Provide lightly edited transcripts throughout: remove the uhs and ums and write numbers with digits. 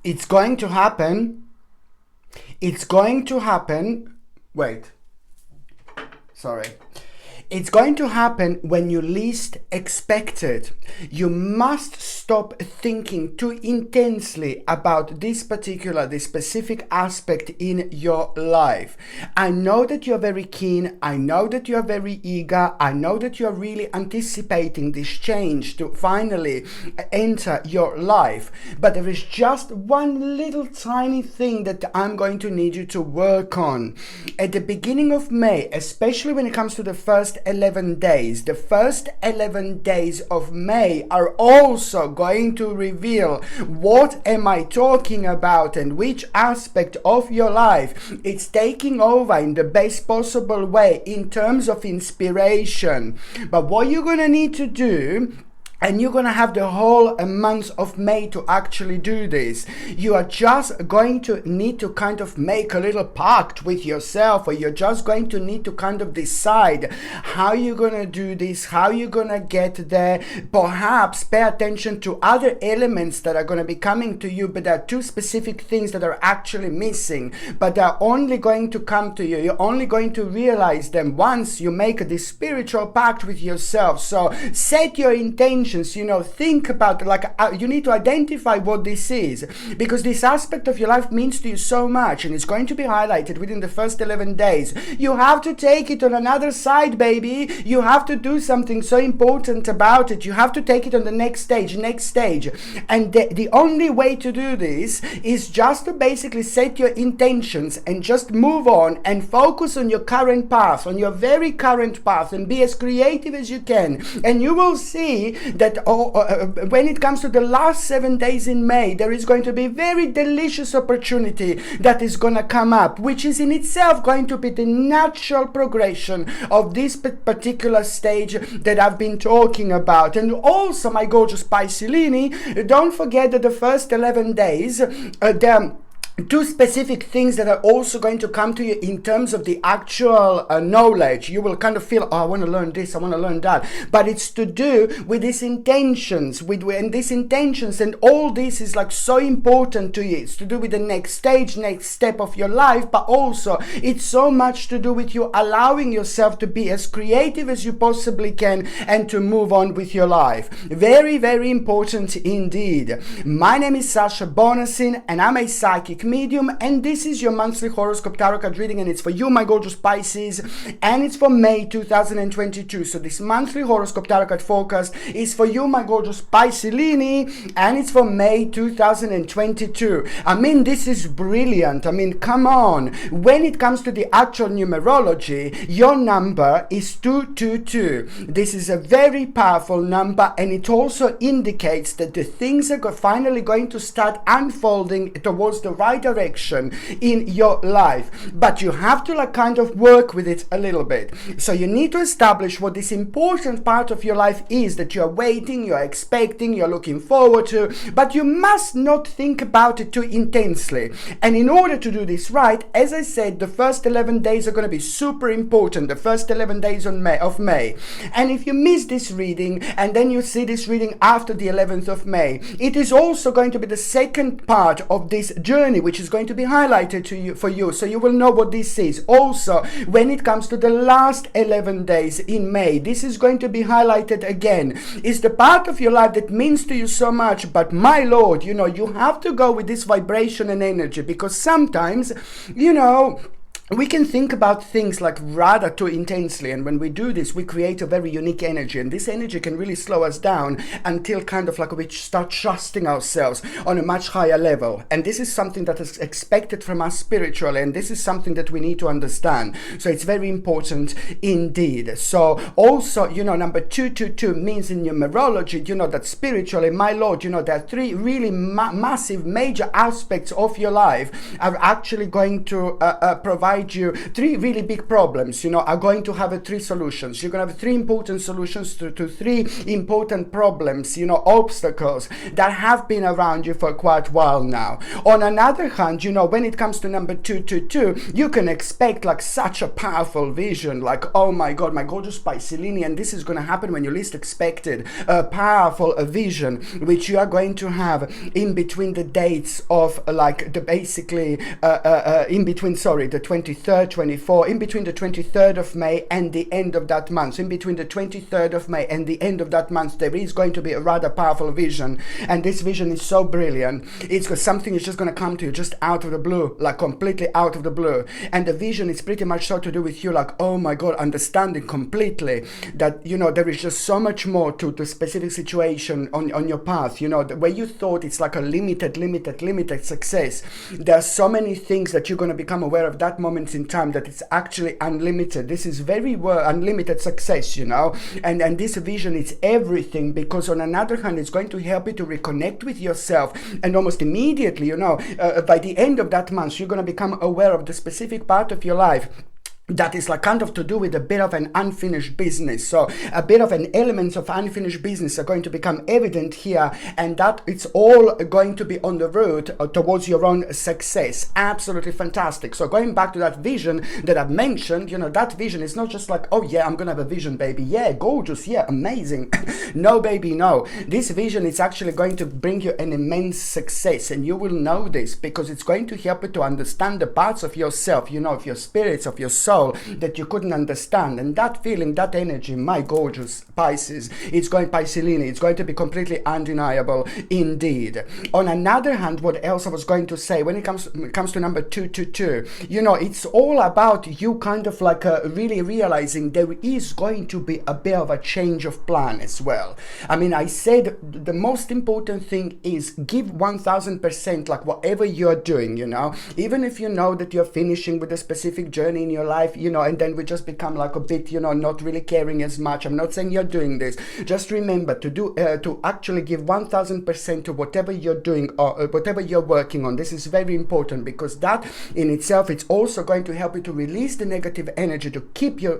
It's going to happen. It's going to happen. Wait. Sorry. It's going to happen when you least expect it. You must stop thinking too intensely about this specific aspect in your life. I know that you're very keen. I know that you're very eager. I know that you're really anticipating this change to finally enter your life. But there is just one little tiny thing that I'm going to need you to work on. At the beginning of May, especially when it comes to the first 11 days. The first 11 days of May are also going to reveal what am I talking about and which aspect of your life it's taking over in the best possible way in terms of inspiration. But what you're going to need to do, and you're going to have the whole month of May to actually do this. You are just going to need to kind of make a little pact with yourself, or you're just going to need to kind of decide how you're going to do this, how you're going to get there. Perhaps pay attention to other elements that are going to be coming to you, but there are two specific things that are actually missing, but they're only going to come to you. You're only going to realize them once you make this spiritual pact with yourself. So set your intention. Think about you need to identify what this is, because this aspect of your life means to you so much, and it's going to be highlighted within the first 11 days. You have to take it on another side, baby. You have to do something so important about it. You have to take it on the next stage. And the only way to do this is just to basically set your intentions and just move on and focus on your current path, on your very current path, and be as creative as you can. And you will see that when it comes to the last 7 days in May, there is going to be a very delicious opportunity that is going to come up, which is in itself going to be the natural progression of this particular stage that I've been talking about. And also, my gorgeous Piscelini, don't forget that the first 11 days, two specific things that are also going to come to you in terms of the actual knowledge. You will kind of feel, oh, I want to learn this, I want to learn that. But it's to do with these intentions, and these intentions, and all this is like so important to you. It's to do with the next stage, next step of your life, but also it's so much to do with you allowing yourself to be as creative as you possibly can and to move on with your life. Very, very important indeed. My name is Sasha Bonasin, and I'm a psychic medium, and this is your monthly horoscope tarot card reading, and it's for you, my gorgeous Pisces, and it's for May 2022. So this monthly horoscope tarot card forecast is for you, my gorgeous Piscelini, and it's for May 2022. I mean, this is brilliant. I mean, come on. When it comes to the actual numerology, your number is 222. This is a very powerful number, and it also indicates that the things are finally going to start unfolding towards the right direction in your life. But you have to kind of work with it a little bit. So you need to establish what this important part of your life is that you're waiting, you're expecting, you're looking forward to, but you must not think about it too intensely. And in order to do this right, as I said, the first 11 days are going to be super important, the first 11 days of May. And if you miss this reading and then you see this reading after the 11th of May, it is also going to be the second part of this journey, which is going to be highlighted to you for you, so you will know what this is. Also, when it comes to the last 11 days in May, this is going to be highlighted again. It's the part of your life that means to you so much, but my lord, you have to go with this vibration and energy, because sometimes, we can think about things like rather too intensely, and when we do this, we create a very unique energy, and this energy can really slow us down until kind of like we start trusting ourselves on a much higher level. And this is something that is expected from us spiritually, and this is something that we need to understand. So it's very important indeed. So also, number 222 means in numerology, that spiritually, my lord, there are three really massive major aspects of your life are actually going to provide provide you three really big problems, are going to have three solutions. You're going to have three important solutions to three important problems, obstacles that have been around you for quite a while now. On another hand, when it comes to number 222, you can expect like such a powerful vision, like, oh my God, my gorgeous Pisces, and this is going to happen when you least expected. A powerful vision which you are going to have in between the dates of like the basically in between, sorry, the 23rd, 24, in between the 23rd of May and the end of that month. In between the 23rd of May and the end of that month, there is going to be a rather powerful vision, and this vision is so brilliant. It's because something is just going to come to you just out of the blue, like completely out of the blue, and the vision is pretty much so to do with you, like, oh my God, understanding completely that there is just so much more to the specific situation on your path. Where you thought it's like a limited success, there are so many things that you're going to become aware of that moment in time that it's actually unlimited. This is very unlimited success, and this vision is everything, because on another hand, it's going to help you to reconnect with yourself, and almost immediately, by the end of that month, you're going to become aware of the specific part of your life that is like kind of to do with a bit of an unfinished business. So a bit of an elements of unfinished business are going to become evident here, and that it's all going to be on the road towards your own success. Absolutely fantastic. So going back to that vision that I've mentioned, that vision is not just like, oh yeah, I'm gonna have a vision, baby. Yeah, gorgeous. Yeah, amazing. No, baby, no. This vision is actually going to bring you an immense success, and you will know this because it's going to help you to understand the parts of yourself, of your spirits, of your soul, that you couldn't understand. And that feeling, that energy, my gorgeous Pisces, it's going to be completely undeniable indeed. On another hand, what else I was going to say when it comes to number 222, it's all about you kind of like really realizing there is going to be a bit of a change of plan as well. I mean, I said the most important thing is give 1000%, like whatever you're doing, even if you know that you're finishing with a specific journey in your life, and then we just become like a bit, not really caring as much. I'm not saying you're doing this. Just remember to actually give 1000% to whatever you're doing or whatever you're working on. This is very important, because that in itself, it's also going to help you to release the negative energy, to keep your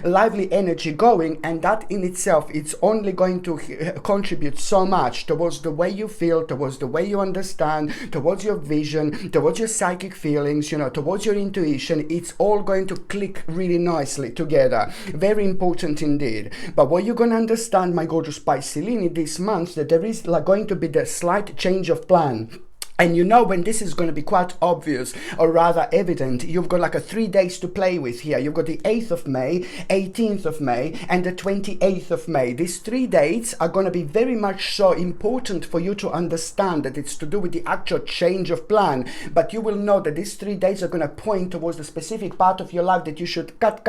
lively energy going, and that in itself, it's only going to contribute so much towards the way you feel, towards the way you understand, towards your vision, towards your psychic feelings, towards your intuition. It's all going to click really nicely together. Very important indeed. But what you're going to understand, my gorgeous Pisces, this month, that there is like going to be the slight change of plan. And when this is going to be quite obvious, or rather evident, you've got like 3 days to play with here. You've got the 8th of May, 18th of May, and the 28th of May. These 3 dates are going to be very much so important for you to understand that it's to do with the actual change of plan. But you will know that these 3 days are going to point towards the specific part of your life that you should cut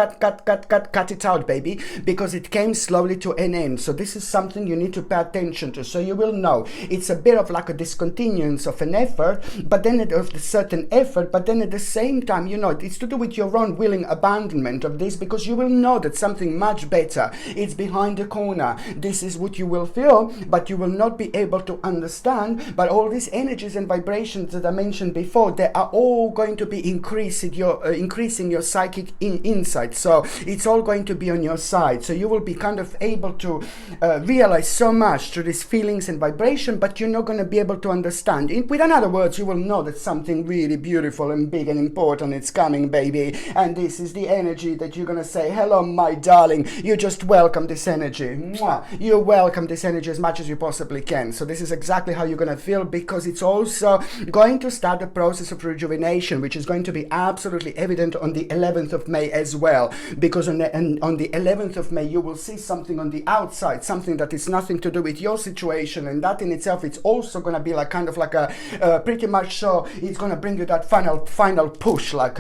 it out, baby, because it came slowly to an end. So this is something you need to pay attention to. So you will know it's a bit of like a discontinuance of an effort, but then of a certain effort, but then at the same time, it's to do with your own willing abandonment of this, because you will know that something much better is behind the corner. This is what you will feel, but you will not be able to understand. But all these energies and vibrations that I mentioned before, they are all going to be increasing your psychic insight. So it's all going to be on your side. So you will be kind of able to realize so much through these feelings and vibration, but you're not going to be able to understand. In other words, you will know that something really beautiful and big and important is coming, baby. And this is the energy that you're going to say, hello, my darling. You just welcome this energy. Mwah. You welcome this energy as much as you possibly can. So this is exactly how you're going to feel, because it's also going to start the process of rejuvenation, which is going to be absolutely evident on the 11th of May as well. Because on the 11th of May, you will see something on the outside, something that is nothing to do with your situation. And that in itself, it's also going to be like kind of like a pretty much so it's going to bring you that final push, like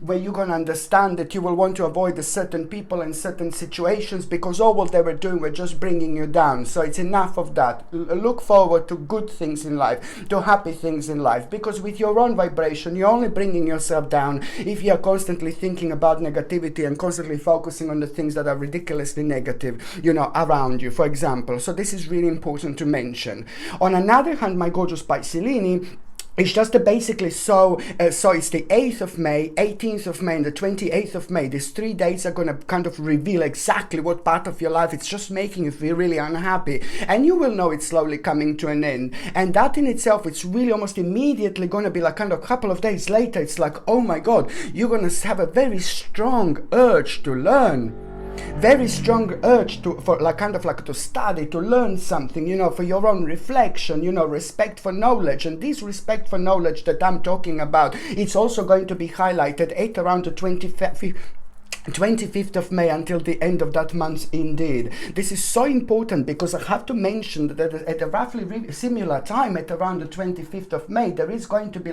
where you're going to understand that you will want to avoid certain people and certain situations, because all what they were doing were just bringing you down. So it's enough of that. Look forward to good things in life, to happy things in life, because with your own vibration, you're only bringing yourself down if you're constantly thinking about negativity and constantly focusing on the things that are ridiculously negative, around you, for example. So this is really important to mention. On another hand, my gorgeous Pisces, it's just basically so it's the 8th of May, 18th of May, and the 28th of May. These 3 days are going to kind of reveal exactly what part of your life it's just making you feel really unhappy. And you will know it's slowly coming to an end. And that in itself, it's really almost immediately going to be like kind of a couple of days later, it's like, oh my God, you're going to have a very strong urge to learn. Very strong urge to study, to learn something, for your own reflection, respect for knowledge. And this respect for knowledge that I'm talking about, it's also going to be highlighted at around the 25th of May until the end of that month indeed. This is so important because I have to mention that at a roughly similar time, at around the 25th of May, there is going to be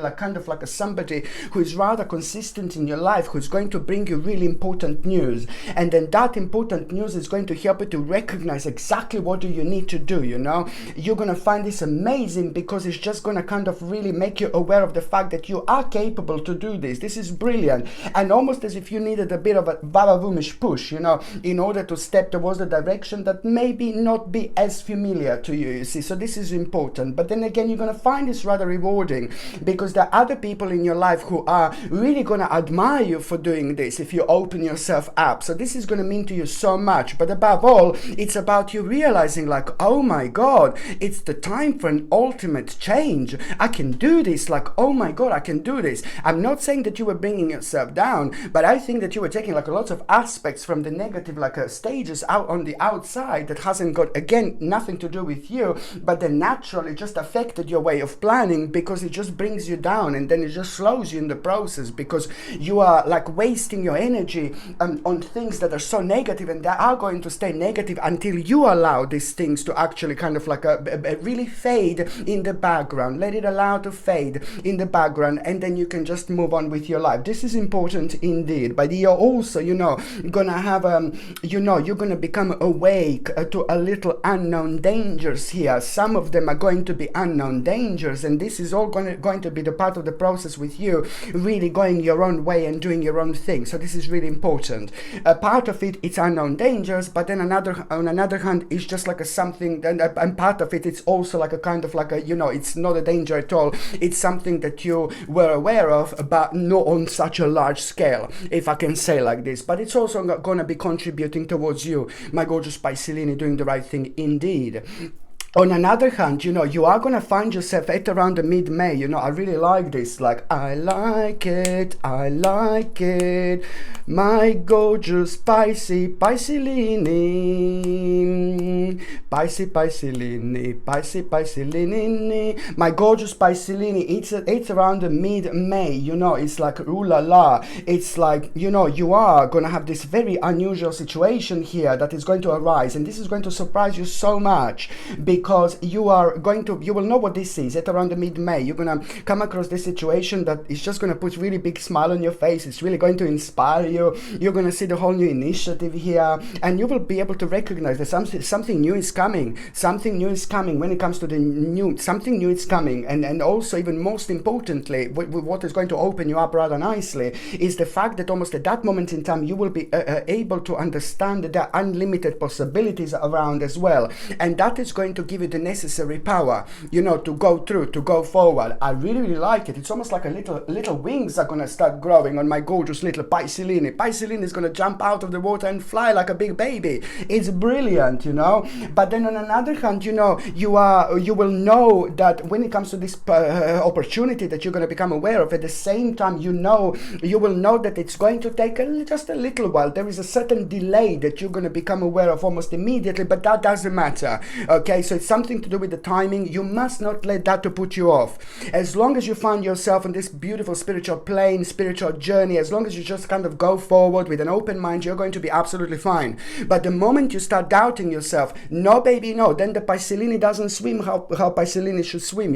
somebody who is rather consistent in your life, who's going to bring you really important news. And then that important news is going to help you to recognize exactly what do you need to do, You're going to find this amazing because it's just going to kind of really make you aware of the fact that you are capable to do this. This is brilliant. And almost as if you needed a bit of a Baba-boomish push, in order to step towards the direction that maybe not be as familiar to you, you see. So this is important. But then again, you're going to find this rather rewarding because there are other people in your life who are really going to admire you for doing this if you open yourself up. So this is going to mean to you so much. But above all, it's about you realizing like, oh my God, it's the time for an ultimate change. I can do this. Like, oh my God, I can do this. I'm not saying that you were bringing yourself down, but I think that you were taking like lots of aspects from the negative stages out on the outside that hasn't got, again, nothing to do with you, but then naturally just affected your way of planning because it just brings you down, and then it just slows you in the process because you are like wasting your energy on things that are so negative, and they are going to stay negative until you allow these things to actually kind of like really fade in the background. Let it allow to fade in the background, and then you can just move on with your life. This is important indeed. But you're also, gonna have you're gonna become awake to a little unknown dangers here. Some of them are going to be unknown dangers, and this is all going to be the part of the process with you really going your own way and doing your own thing. So this is really important. A part of it's unknown dangers, but then on another hand, it's just like a something, and part of it's also like a kind of like a, it's not a danger at all. It's something that you were aware of, but not on such a large scale, if I can say like this. But it's also going to be contributing towards you, my gorgeous Pisces, doing the right thing indeed. On another hand, you are going to find yourself at around the mid-May. I really like this. Like, I like it, my gorgeous Pisces, Piscelini, my gorgeous Piscelini. It's around the mid-May. It's like, ooh la la. It's like, you are going to have this very unusual situation here that is going to arise, and this is going to surprise you so much because you will know what this is. At around the mid-May, you're going to come across this situation that is just going to put really big smile on your face. It's really going to inspire you. You're going to see the whole new initiative here, and you will be able to recognize that something new is coming. Something new is coming when it comes to the new. Something new is coming, and also even most importantly, what is going to open you up rather nicely is the fact that almost at that moment in time, you will be able to understand that there are unlimited possibilities around as well, and that is going to give you the necessary power, to go through, to go forward. I really, really like it. It's almost like a little wings are going to start growing on my gorgeous little Piscelini. Piscelini is going to jump out of the water and fly like a big baby. It's brilliant, But then on another hand, you will know that when it comes to this opportunity that you're going to become aware of, at the same time, you will know that it's going to take just a little while. There is a certain delay that you're going to become aware of almost immediately, but that doesn't matter. Okay, so it's something to do with the timing. You must not let that to put you off. As long as you find yourself on this beautiful spiritual plane, spiritual journey, as long as you just kind of go forward with an open mind, you're going to be absolutely fine. But the moment you start doubting yourself, no baby, no, then the Piscelini doesn't swim how Piscelini should swim,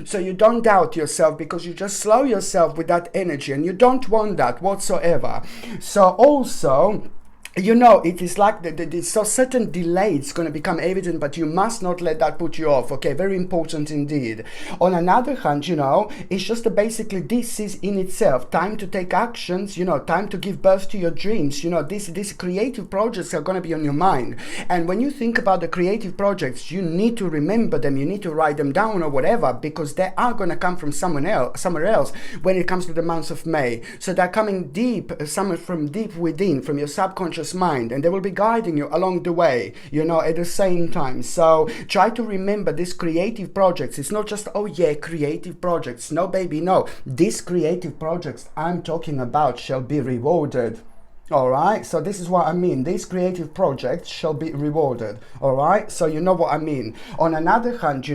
So you don't doubt yourself because you just slow yourself with that energy, and you don't want that whatsoever. So also, it is like so certain delay is going to become evident, but you must not let that put you off. Okay, very important indeed. On another hand, it's just basically this is in itself time to take actions, time to give birth to your dreams. These creative projects are going to be on your mind. And when you think about the creative projects, you need to remember them, you need to write them down or whatever, because they are going to come from somewhere else when it comes to the month of May. So they're coming deep, somewhere from deep within, from your subconscious mind, and they will be guiding you along the way, at the same time. So try to remember these creative projects. It's not just, oh yeah, creative projects. No, baby, no. These creative projects I'm talking about shall be rewarded. All right, so this is what I mean. These creative projects shall be rewarded. All right, so you know what I mean. On another hand,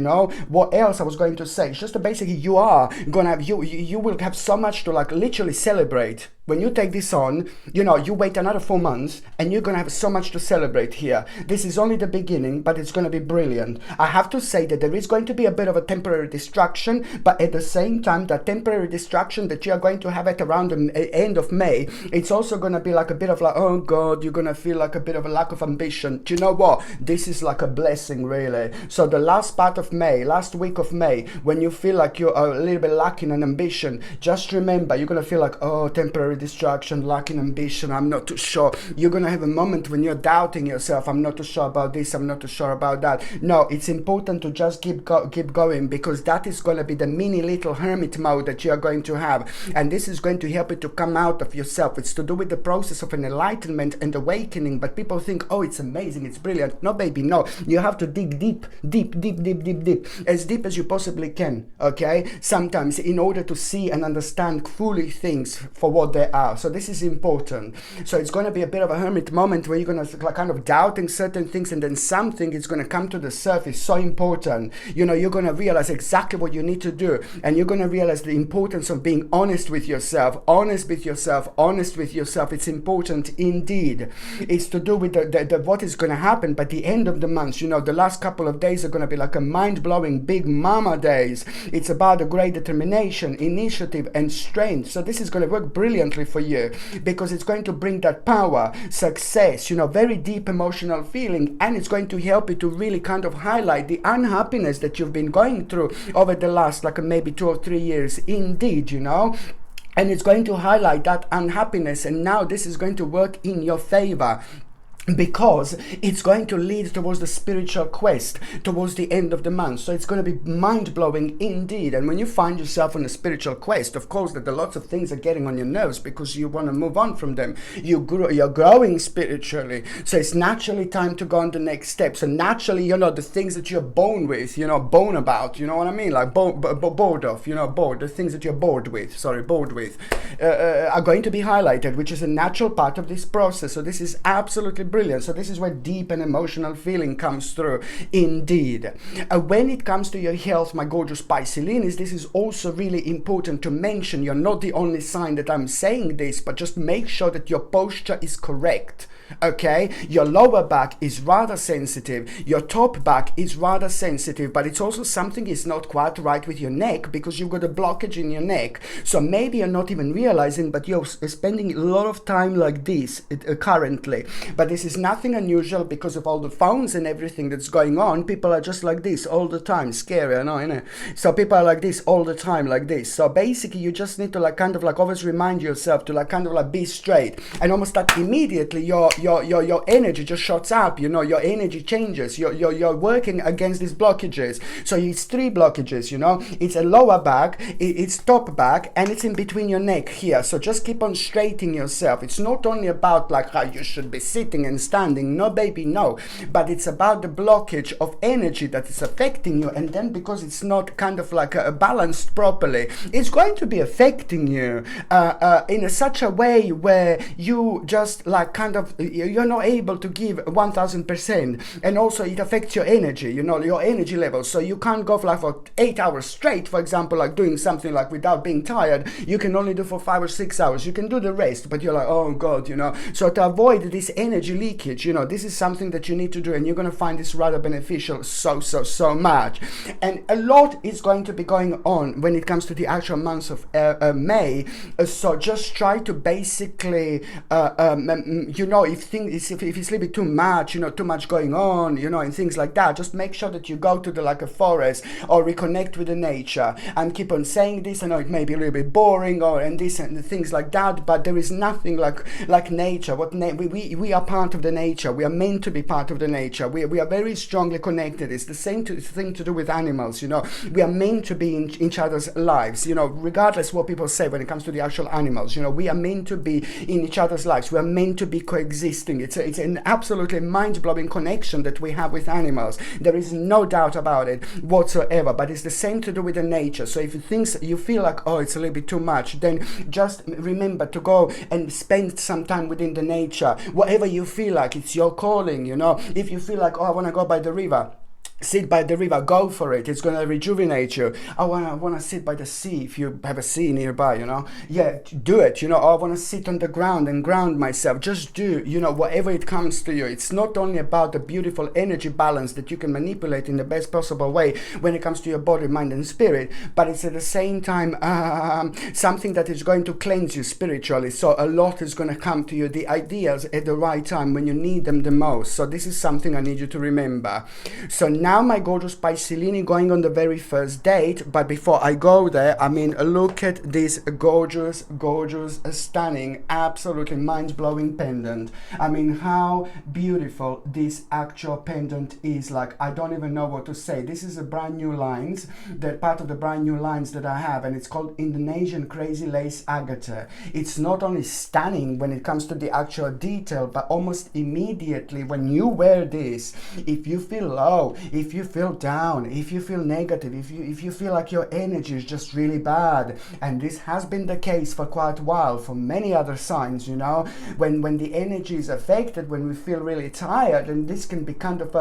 what else I was going to say? It's just basically you are gonna have you will have so much to literally celebrate. When you take this on, you wait another 4 months and you're going to have so much to celebrate here. This is only the beginning, but it's going to be brilliant. I have to say that there is going to be a bit of a temporary distraction, but at the same time, that temporary distraction that you are going to have at around the end of May, it's also going to be like a bit of oh God, you're going to feel like a bit of a lack of ambition. Do you know what? This is like a blessing, really. So the last part of May, last week of May, when you feel like you're a little bit lacking in ambition, just remember, you're going to feel like, oh, temporary distraction, lacking ambition, I'm not too sure. You're gonna have a moment when you're doubting yourself. I'm not too sure about this, I'm not too sure about that. No, it's important to just keep going, because that is going to be the mini little hermit mode that you are going to have, and this is going to help you to come out of yourself. It's to do with the process of an enlightenment and awakening. But people think, oh, it's amazing, it's brilliant. No, baby, no. You have to dig deep, as deep as you possibly can. Okay, sometimes in order to see and understand fully things for what they are. So this is important. So it's going to be a bit of a hermit moment where you're going to kind of doubting certain things, and then something is going to come to the surface. So important. You're going to realize exactly what you need to do, and you're going to realize the importance of being honest with yourself. It's important indeed. It's to do with the what is going to happen by the end of the month. The last couple of days are going to be like a mind-blowing big mama days. It's about a great determination, initiative, and strength. So this is going to work brilliantly for you, because it's going to bring that power, success, very deep emotional feeling, and it's going to help you to really kind of highlight the unhappiness that you've been going through over the last maybe 2 or 3 years indeed, and it's going to highlight that unhappiness, and now this is going to work in your favor, because it's going to lead towards the spiritual quest towards the end of the month. So it's going to be mind-blowing indeed. And when you find yourself on a spiritual quest, of course that lots of things are getting on your nerves, because you want to move on from them. You're growing spiritually, so it's naturally time to go on the next step. So naturally, the things that you're born with, born about, you know what I mean, like bored of, bored, the things that you're bored with, are going to be highlighted, which is a natural part of this process. So this is absolutely brilliant. So this is where deep and emotional feeling comes through indeed. When it comes to your health, my gorgeous Pisces, this is also really important to mention. You're not the only sign that I'm saying this, but just make sure that your posture is correct. Okay, your lower back is rather sensitive, your top back is rather sensitive, but it's also something is not quite right with your neck, because you've got a blockage in your neck. So maybe you're not even realizing, but you're spending a lot of time like this currently. But this is nothing unusual, because of all the phones and everything that's going on. People are just like this all the time. Scary, I know, innit? So people are like this all the time, like this. So basically you just need to always remind yourself to be straight, and almost immediately your energy just shuts up. Your energy changes. You're working against these blockages. So it's 3 blockages. It's a lower back, it's top back, and it's in between your neck here. So just keep on straightening yourself. It's not only about how you should be sitting and standing, no baby, no, but it's about the blockage of energy that is affecting you. And then because it's not balanced properly, it's going to be affecting you in such a way where you just you're not able to give 1000%, and also it affects your energy, your energy level. So you can't go for 8 hours straight, for example, doing something without being tired. You can only do for 5 or 6 hours. You can do the rest, but you're oh God, so to avoid this energy leakage. You know, this is something that you need to do, and you're going to find this rather beneficial so much. And a lot is going to be going on when it comes to the actual month of May. So just try to basically, you know, if it's a little bit too much, you know, too much going on, you know, and things like that, just make sure that you go to the like a forest or reconnect with the nature. And keep on saying this. I know it may be a little bit boring and this and things like that, but there is nothing like nature. We are part of the nature. We are meant to be part of the nature. We are very strongly connected. It's the same thing to do with animals. You know, we are meant to be in each other's lives. You know, regardless what people say when it comes to the actual animals. You know, we are meant to be in each other's lives. We are meant to be coexisting. It's an absolutely mind-blowing connection that we have with animals. There is no doubt about it whatsoever. But it's the same to do with the nature. So if you feel like, oh, it's a little bit too much, then just remember to go and spend some time within the nature. Whatever you feel like, it's your calling. You know, if you feel like, oh, I want to go by the river, sit by the river, go for it. It's going to rejuvenate you. I want to sit by the sea, if you have a sea nearby, you know. Yeah, do it, you know. I want to sit on the ground and ground myself. Just do, you know, whatever it comes to you. It's not only about the beautiful energy balance that you can manipulate in the best possible way when it comes to your body, mind and spirit, but it's at the same time something that is going to cleanse you spiritually. So a lot is going to come to you, the ideas at the right time when you need them the most. So this is something I need you to remember. So now my gorgeous Pisces, going on the very first date. But before I go there, I mean, look at this gorgeous, stunning, absolutely mind-blowing pendant. I mean, how beautiful this actual pendant is. Like, I don't even know what to say. This is a brand new lines, that part of the brand new lines that I have, and it's called Indonesian Crazy Lace Agate. It's not only stunning when it comes to the actual detail, but almost immediately when you wear this, if you feel low, if you feel down, if you feel negative, if you feel like your energy is just really bad, and this has been the case for quite a while for many other signs, you know, when the energy is affected, when we feel really tired, and this can be kind of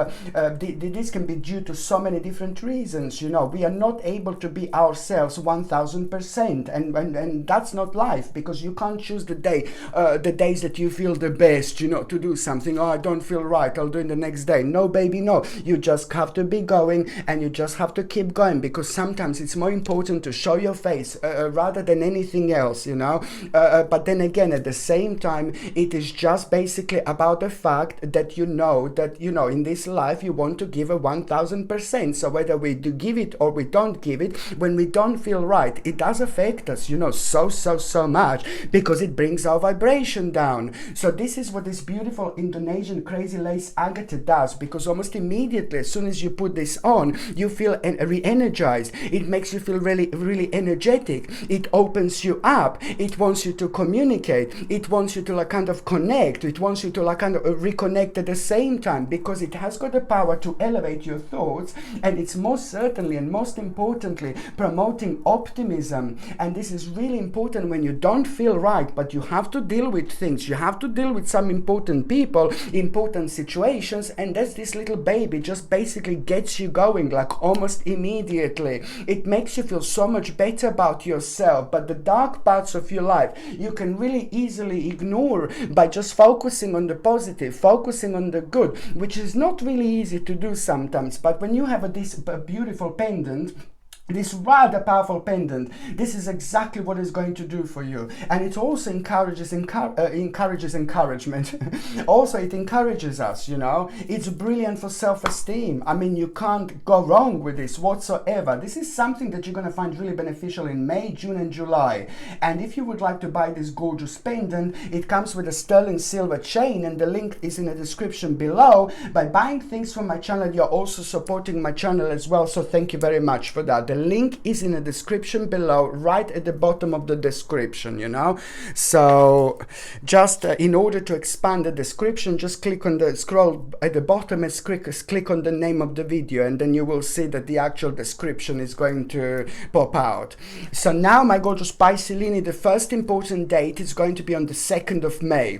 this can be due to so many different reasons, you know. We are not able to be ourselves 1000%, and that's not life, because you can't choose the days that you feel the best, you know, to do something. Oh, I don't feel right, I'll do it the next day. No, baby, no. You just have to be going, and you just have to keep going, because sometimes it's more important to show your face rather than anything else, you know. But then again, at the same time, it is just basically about the fact that you know in this life you want to give a 1000%. So whether we do give it or we don't give it, when we don't feel right, it does affect us, you know, so much, because it brings our vibration down. So this is what this beautiful Indonesian Crazy Lace Agate does, because almost immediately, as soon as you put this on, you feel re-energized. It makes you feel really energetic. It opens you up. It wants you to communicate. It wants you to like kind of connect. It wants you to like kind of reconnect at the same time, because it has got the power to elevate your thoughts, and it's most certainly and most importantly promoting optimism. And this is really important when you don't feel right, but you have to deal with things. You have to deal with some important people, important situations, and that's this little baby just basically gets you going like almost immediately. It makes you feel so much better about yourself. But the dark parts of your life you can really easily ignore by just focusing on the positive, focusing on the good, which is not really easy to do sometimes. But when you have this beautiful pendant, this rather powerful pendant, this is exactly what it's going to do for you. And it also encourages encouragement. Also, it encourages us, you know. It's brilliant for self-esteem. I mean, you can't go wrong with this whatsoever. This is something that you're going to find really beneficial in May, June and July. And if you would like to buy this gorgeous pendant, it comes with a sterling silver chain, and the link is in the description below. By buying things from my channel, you're also supporting my channel as well, so thank you very much for that. The link is in the description below, right at the bottom of the description, you know. So just in order to expand the description, just click on the scroll at the bottom and click on the name of the video, and then you will see that the actual description is going to pop out. So now, my gorgeous Pisces, the first important date is going to be on the 2nd of May.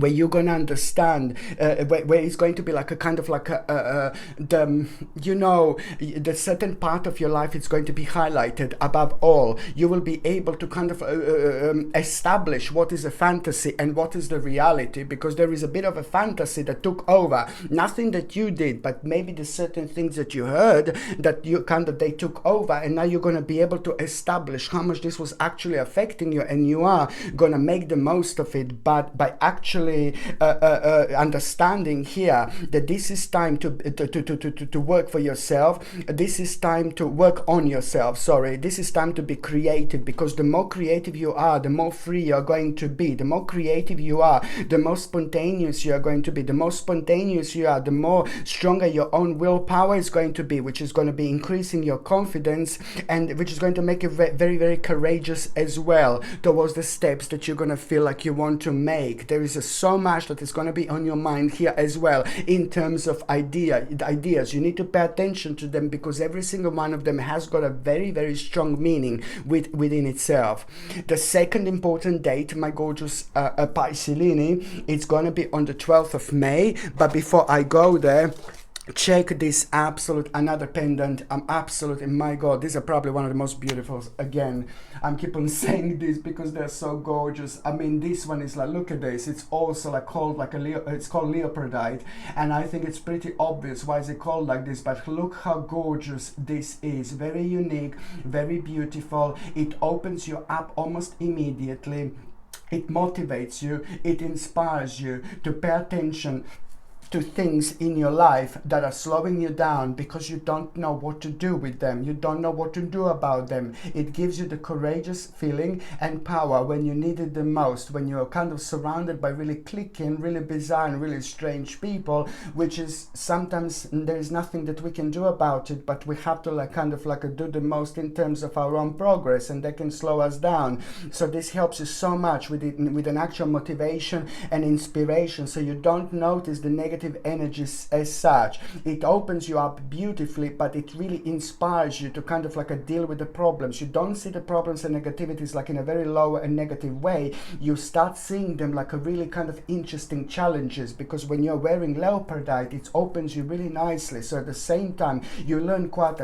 where you're going to understand, where it's going to be like a kind of like the certain part of your life is going to be highlighted above all. You will be able to kind of establish what is a fantasy and what is the reality, because there is a bit of a fantasy that took over. Nothing that you did, but maybe the certain things that you heard that you kind of, they took over, and now you're going to be able to establish how much this was actually affecting you, and you are going to make the most of it, but by actually understanding here that this is time to work for yourself. This is time to work on yourself. Sorry, this is time to be creative, because the more creative you are, the more free you're going to be. The more creative you are, the more spontaneous you are going to be. The more spontaneous you are, the more stronger your own willpower is going to be, which is going to be increasing your confidence, and which is going to make you very, very courageous as well towards the steps that you're going to feel like you want to make. There is so much that is going to be on your mind here as well in terms of ideas. You need to pay attention to them, because every single one of them has got a very, very strong meaning within itself. The second important date, my gorgeous Piscelini, it's going to be on the 12th of May. But before I go there, check this another pendant. I'm absolutely, my god, these are probably one of the most beautiful. Again, I'm keep on saying this because they're so gorgeous. I mean, this one is like, look at this, it's also like called like it's called Leopardite, and I think it's pretty obvious why is it called like this, but look how gorgeous this is. Very unique, very beautiful. It opens you up almost immediately. It motivates you, it inspires you to pay attention to things in your life that are slowing you down, because you don't know what to do with them. You don't know what to do about them. It gives you the courageous feeling and power when you need it the most, when you're kind of surrounded by really clicking, really bizarre and really strange people, which is sometimes there is nothing that we can do about it, but we have to like kind of like do the most in terms of our own progress, and they can slow us down. So this helps you so much with it, with an actual motivation and inspiration, so you don't notice the negative energies as such. It opens you up beautifully, but it really inspires you to kind of like deal with the problems. You don't see the problems and negativities like in a very low and negative way. You start seeing them like a really kind of interesting challenges, because when you're wearing Leopardite, it opens you really nicely. So at the same time, you learn quite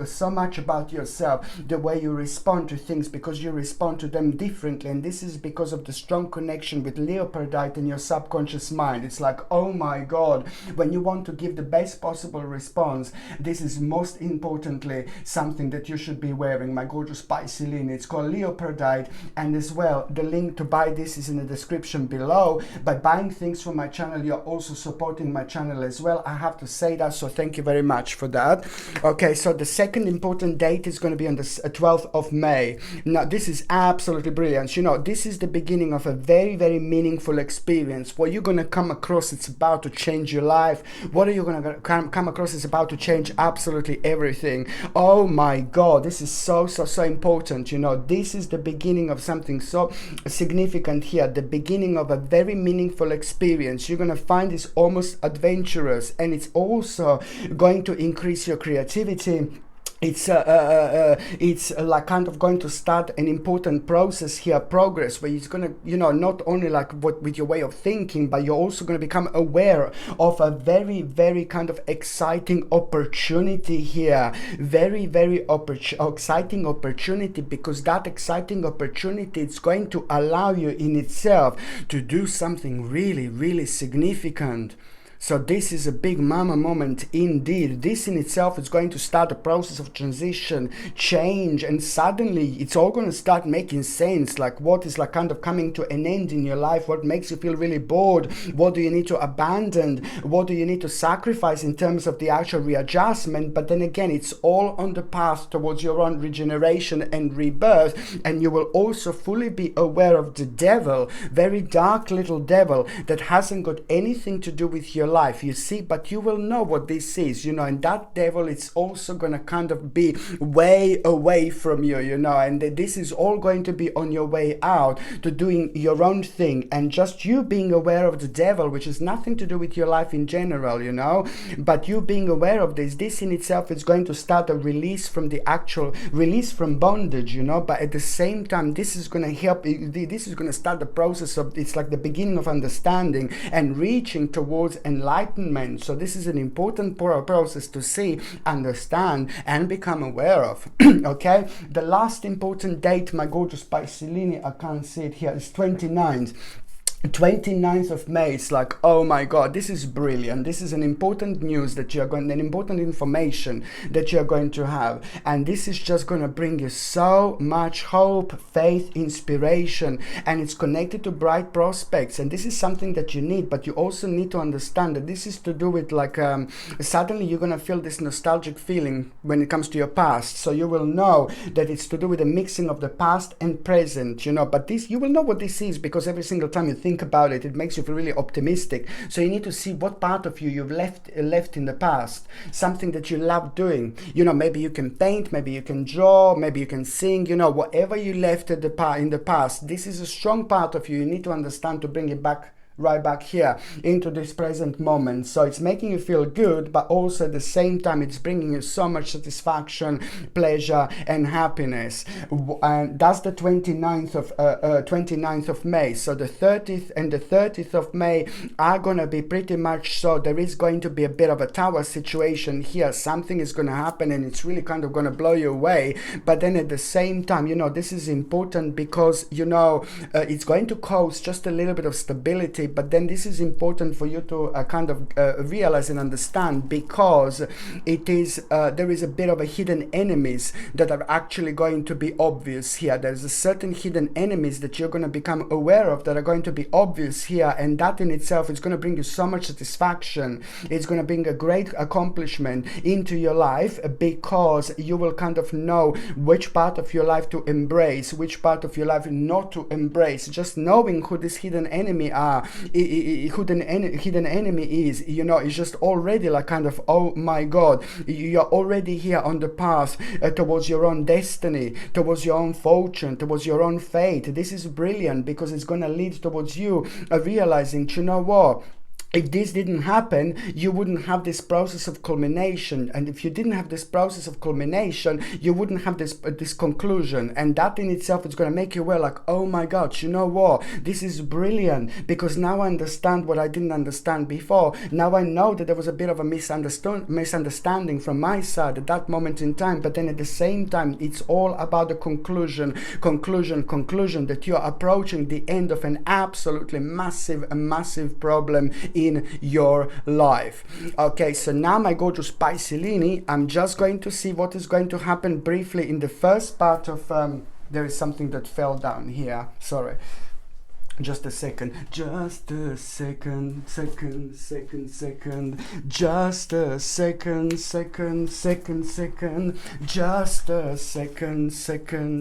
so much about yourself, the way you respond to things, because you respond to them differently, and this is because of the strong connection with Leopardite in your subconscious mind. It's like, oh my god, when you want to give the best possible response, this is most importantly something that you should be wearing, my gorgeous Piscelini. It's called Leopardite, and as well the link to buy this is in the description below. By buying things from my channel, you're also supporting my channel as well. I have to say that, so thank you very much for that. Okay, so the second important date is going to be on the 12th of May. Now this is absolutely brilliant. You know, this is the beginning of a very, very meaningful experience. What you're going to come across, it's about to change your life. What are you going to come across is about to change absolutely everything. Oh my god, this is so important. You know, this is the beginning of something so significant here, the beginning of a very meaningful experience. You're going to find this almost adventurous, and it's also going to increase your creativity. It's like kind of going to start an important process here, progress, where it's going to, you know, not only like what with your way of thinking, but you're also going to become aware of a very, very kind of exciting opportunity here. Very, very exciting opportunity, because that exciting opportunity, it's going to allow you in itself to do something really, really significant. So this is a big mama moment indeed. This in itself is going to start a process of transition, change, and suddenly it's all going to start making sense. Like what is like kind of coming to an end in your life, what makes you feel really bored, what do you need to abandon, what do you need to sacrifice in terms of the actual readjustment. But then again, it's all on the path towards your own regeneration and rebirth. And you will also fully be aware of the devil, very dark little devil that hasn't got anything to do with your life, you see, but you will know what this is, you know, and that devil, it's also going to kind of be way away from you, you know, and this is all going to be on your way out to doing your own thing, and just you being aware of the devil, which has nothing to do with your life in general, you know, but you being aware of this in itself is going to start a release from the actual release from bondage, you know, but at the same time, this is going to help, this is going to start the process of, it's like the beginning of understanding and reaching towards enlightenment. So this is an important process to see, understand, and become aware of. Okay, the last important date, my gorgeous Pisces, I can't see it here, is 29th of May. It's like, oh my God, this is brilliant. This is an important news that you're going, an important information that you're going to have. And this is just going to bring you so much hope, faith, inspiration, and it's connected to bright prospects. And this is something that you need, but you also need to understand that this is to do with like, suddenly you're going to feel this nostalgic feeling when it comes to your past. So you will know that it's to do with a mixing of the past and present, you know, but this, you will know what this is because every single time you think about it, it makes you feel really optimistic. So you need to see what part of you you've left in the past, something that you love doing. You know, maybe you can paint, maybe you can draw, maybe you can sing, you know, whatever you left in the past. This is a strong part of you. You need to understand to bring it back, right back here into this present moment. So it's making you feel good, but also at the same time it's bringing you so much satisfaction, pleasure, and happiness. And that's the 29th of May. So the 30th and the 30th of May are gonna be pretty much, so there is going to be a bit of a tower situation here. Something is gonna happen and it's really kind of gonna blow you away, but then at the same time, you know, this is important because, you know, it's going to cause just a little bit of stability. But then this is important for you to kind of realize and understand, because it is there is a bit of a hidden enemies that are actually going to be obvious here. There's a certain hidden enemies that you're going to become aware of that are going to be obvious here, and that in itself is going to bring you so much satisfaction. It's going to bring a great accomplishment into your life, because you will kind of know which part of your life to embrace, which part of your life not to embrace. Just knowing who this hidden enemy are, who the hidden enemy is, you know, it's just already like kind of, oh my God, you're already here on the path towards your own destiny, towards your own fortune, towards your own fate. This is brilliant because it's going to lead towards you realizing, you know what, if this didn't happen, you wouldn't have this process of culmination. And if you didn't have this process of culmination, you wouldn't have this conclusion. And that in itself is going to make you aware like, oh my God, you know what? This is brilliant because now I understand what I didn't understand before. Now I know that there was a bit of a misunderstanding from my side at that moment in time. But then at the same time, it's all about the conclusion, that you're approaching the end of an absolutely massive problem in your life. Okay, so now my gorgeous Pisces, I'm just going to see what is going to happen briefly in the first part of there is something that fell down here, sorry. Just a second, just a second, just a second, just a second, just a second, just a second, just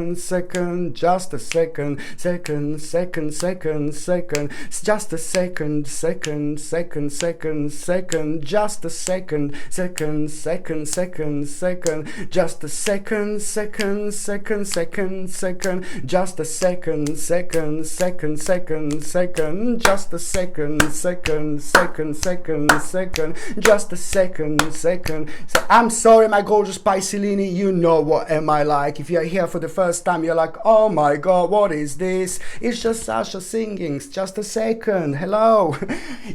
a second, just a second, just a second, just a second. So I'm sorry, my gorgeous Pisces, you know what am I like. If you're here for the first time, you're like, oh my God, what is this? It's just Sasha singing. Just a second. Hello.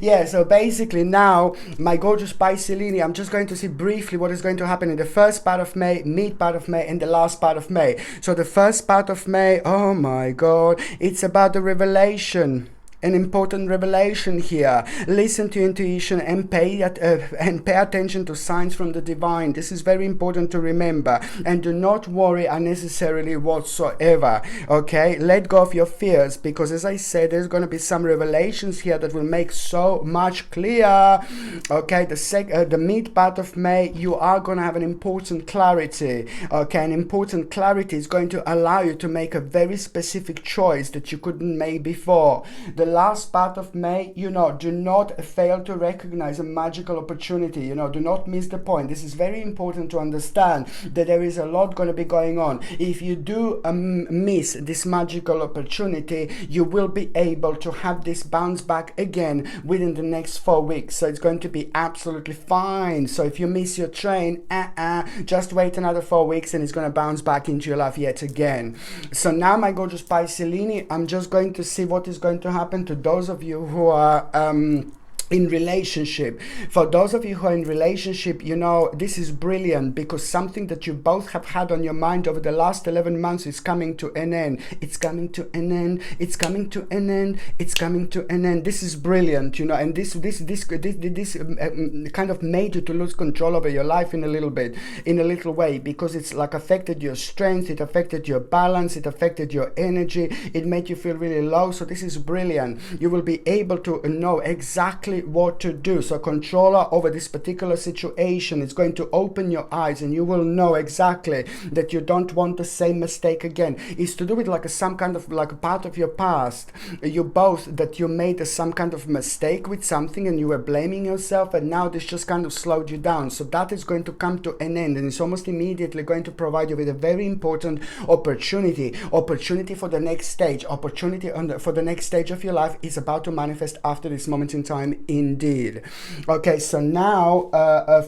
Yeah, so basically now, my gorgeous Pisces, I'm just going to see briefly what is going to happen in the first part of May, mid part of May, and the last part of May. So the first part of May, oh my God, it's about the revelation an important revelation here. Listen to intuition and pay attention to signs from the divine. This is very important to remember, and do not worry unnecessarily whatsoever. Okay, let go of your fears, because as I said, there's going to be some revelations here that will make so much clear. Okay, the mid part of May, you are going to have an important clarity. Okay, an important clarity is going to allow you to make a very specific choice that you couldn't make before. The last part of May, do not fail to recognize a magical opportunity. Do not miss the point. This is very important to understand, that there is a lot going to be going on. If you do miss this magical opportunity, you will be able to have this bounce back again within the next 4 weeks. So it's going to be absolutely fine. So if you miss your train, just wait another 4 weeks and it's going to bounce back into your life yet again. So now, my gorgeous Pisces, I'm just going to see what is going to happen to those of you who are in relationship. For those of you who are in relationship, this is brilliant, because something that you both have had on your mind over the last 11 months is coming to an end. It's coming to an end. It's coming to an end. It's coming to an end. This is brilliant, and this kind of made you to lose control over your life in a little way, because it's like affected your strength, it affected your balance, it affected your energy, it made you feel really low. So this is brilliant. You will be able to know exactly what to do. So controller over this particular situation is going to open your eyes, and you will know exactly that you don't want the same mistake again. It's to do with some kind of a part of your past. That you made some kind of mistake with something and you were blaming yourself, and now this just kind of slowed you down. So that is going to come to an end, and it's almost immediately going to provide you with a very important opportunity for the next stage. Opportunity for the next stage of your life is about to manifest after this moment in time. Indeed. Okay, so now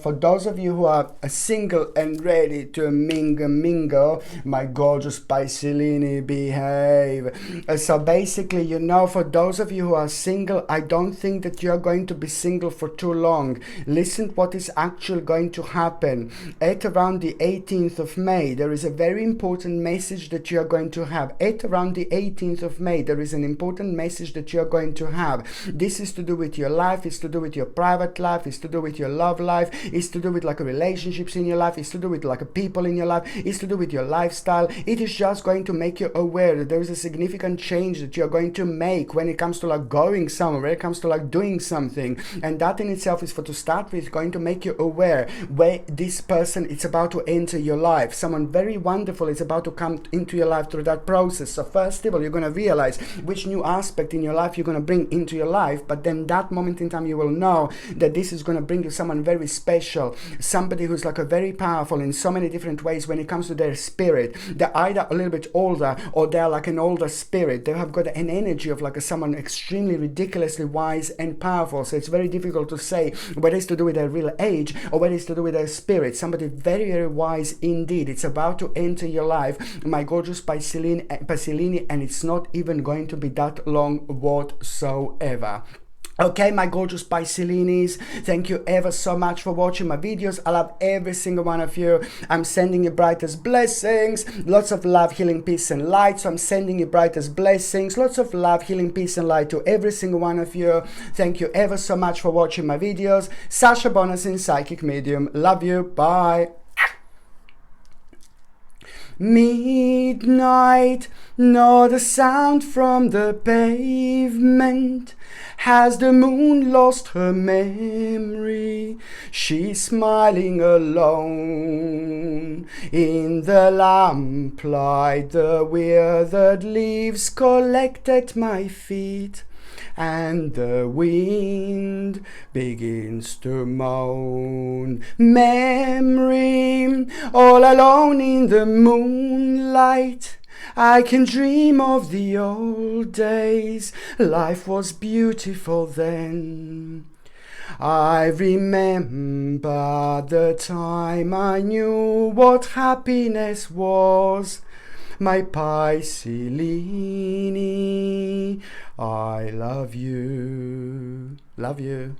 for those of you who are single and ready to mingle, my gorgeous Pisces, behave. So basically, for those of you who are single, I don't think that you're going to be single for too long. Listen what is actually going to happen. At around the 18th of May, there is a very important message that you're going to have. At around the 18th of May, there is an important message that you're going to have. This is to do with your life, it's to do with your private life, it's to do with your love life, it's to do with relationships in your life, it's to do with people in your life, it's to do with your lifestyle. It is just going to make you aware that there is a significant change that you're going to make when it comes to going somewhere, when it comes to doing something, and that in itself is, to start with, going to make you aware where this person is about to enter your life. Someone very wonderful is about to come into your life through that process. So first of all, you're going to realize which new aspect in your life you're going to bring into your life, but then that moment in time you will know that this is going to bring you someone very special, somebody who's a very powerful in so many different ways when it comes to their spirit. They're either a little bit older, or they're an older spirit. They have got an energy of someone extremely ridiculously wise and powerful. So it's very difficult to say whether it's to do with their real age or whether it's to do with their spirit. Somebody very, very wise indeed. It's about to enter your life, my gorgeous Pisces, and it's not even going to be that long whatsoever. Okay, my gorgeous Pisces, thank you ever so much for watching my videos. I love every single one of you. I'm sending you brightest blessings, lots of love, healing, peace, and light. So I'm sending you brightest blessings, lots of love, healing, peace, and light to every single one of you. Thank you ever so much for watching my videos. Sasha Bonasin, Psychic Medium. Love you. Bye. Midnight, not a sound from the pavement. Has the moon lost her memory? She's smiling alone in the lamplight. The withered leaves collect at my feet, and the wind begins to moan. Memory, all alone in the moonlight, I can dream of the old days. Life was beautiful then. I remember the time I knew what happiness was. My Pisces, I love you. Love you.